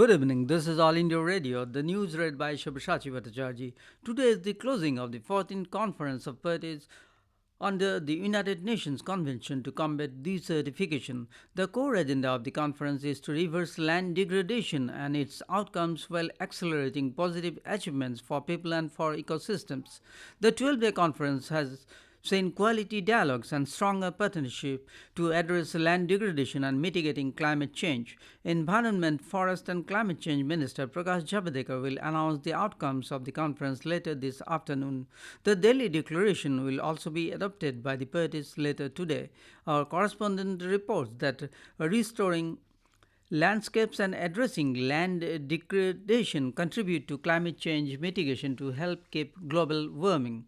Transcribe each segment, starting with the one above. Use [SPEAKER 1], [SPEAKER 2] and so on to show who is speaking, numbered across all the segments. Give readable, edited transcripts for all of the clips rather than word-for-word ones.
[SPEAKER 1] Good evening. This is All India Radio. The news read by Shabashachi Bhattacharjee. Today is the closing of the 14th Conference of Parties under the United Nations Convention to combat desertification. The core agenda of the conference is to reverse land degradation and its outcomes while accelerating positive achievements for people and for ecosystems. The 12-day conference has seen quality dialogues and stronger partnership to address land degradation and mitigating climate change. Environment, Forest and Climate Change Minister Prakash Javadekar will announce the outcomes of the conference later this afternoon. The Delhi Declaration will also be adopted by the parties later today. Our correspondent reports that restoring landscapes and addressing land degradation contribute to climate change mitigation to help keep global warming.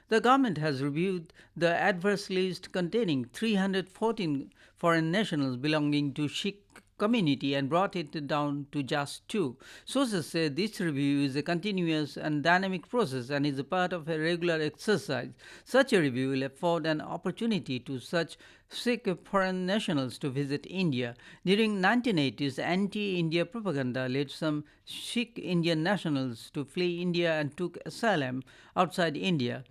[SPEAKER 1] The government has reviewed the adverse list containing 314 foreign nationals belonging to Sikh community and brought it down to just two. Sources say this review is a continuous and dynamic process and is a part of a regular exercise. Such a review will afford an opportunity to such Sikh foreign nationals to visit India. During 1980s, anti-India propaganda led some Sikh Indian nationals to flee India and took asylum outside India.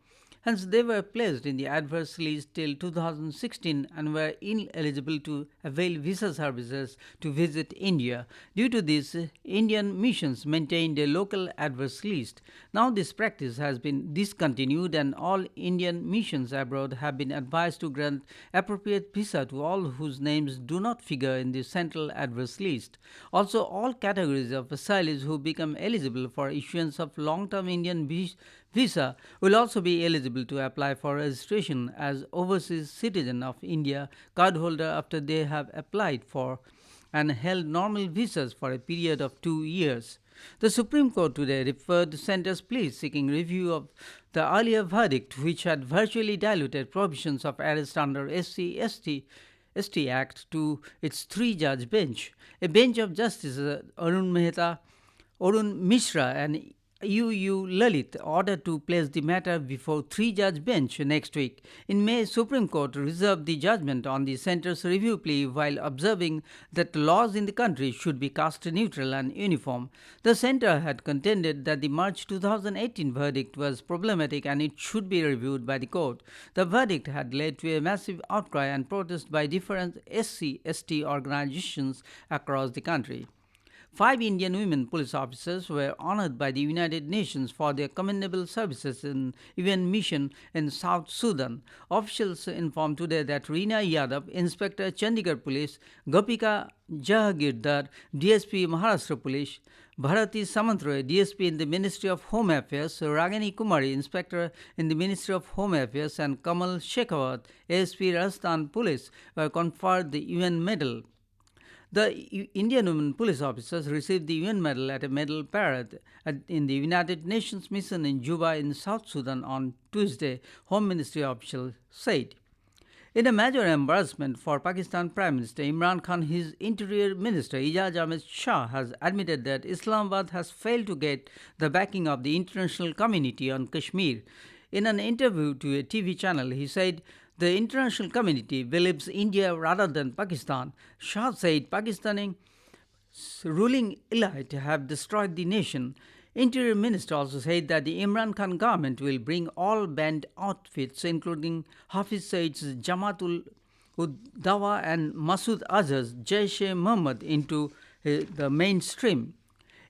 [SPEAKER 1] Hence, they were placed in the adverse list till 2016 and were ineligible to avail visa services to visit India. Due to this, Indian missions maintained a local adverse list. Now, this practice has been discontinued, and all Indian missions abroad have been advised to grant appropriate visa to all whose names do not figure in the central adverse list. Also, all categories of asylees who become eligible for issuance of long-term Indian visa will also be eligible to apply for registration as overseas citizen of India cardholder after they have applied for and held normal visas for a period of 2 years. The Supreme Court today referred centre's plea seeking review of the earlier verdict, which had virtually diluted provisions of arrest under SC/ST Act, to its three-judge bench. A bench of Justices Arun Mishra and UU Lalit ordered to place the matter before three-judge bench next week. In May, Supreme Court reserved the judgment on the centre's review plea while observing that laws in the country should be caste-neutral and uniform. The centre had contended that the March 2018 verdict was problematic and it should be reviewed by the court. The verdict had led to a massive outcry and protest by different SC/ST organizations across the country. 5 Indian women police officers were honored by the United Nations for their commendable services in UN mission in South Sudan. Officials informed today that Reena Yadav, Inspector Chandigarh Police, Gopika Jahagirdar, DSP Maharashtra Police, Bharati Samantroy, DSP in the Ministry of Home Affairs, Ragini Kumari, Inspector in the Ministry of Home Affairs, and Kamal Shekhawat, ASP Rajasthan Police, were conferred the UN medal. The Indian women police officers received the UN medal at a medal parade in the United Nations mission in Juba in South Sudan on Tuesday, Home Ministry officials said. In a major embarrassment for Pakistan Prime Minister Imran Khan, his Interior Minister Ijaz Ahmed Shah has admitted that Islamabad has failed to get the backing of the international community on Kashmir. In an interview to a TV channel, he said, "The international community believes India rather than Pakistan." Shah said Pakistani ruling elite have destroyed the nation. Interior Minister also said that the Imran Khan government will bring all banned outfits, including Hafiz Said's Jamatul Dawa and Masood Azhar's Jaish-e-Mohammed, into the mainstream.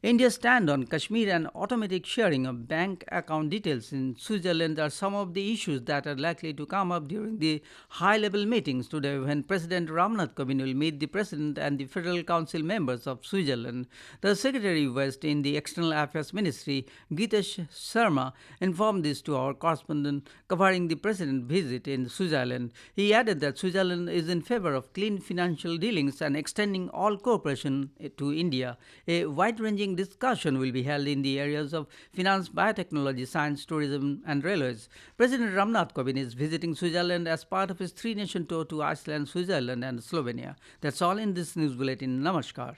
[SPEAKER 1] India's stand on Kashmir and automatic sharing of bank account details in Switzerland are some of the issues that are likely to come up during the high-level meetings today when President Ramnath Kovind will meet the President and the Federal Council members of Switzerland. The Secretary West in the External Affairs Ministry, Gitesh Sharma, informed this to our correspondent covering the President's visit in Switzerland. He added that Switzerland is in favor of clean financial dealings and extending all cooperation to India. A wide-ranging discussion will be held in the areas of finance, biotechnology, science, tourism, and railways. President Ramnath Kovind is visiting Switzerland as part of his three-nation tour to Iceland, Switzerland, and Slovenia. That's all in this news bulletin. Namaskar.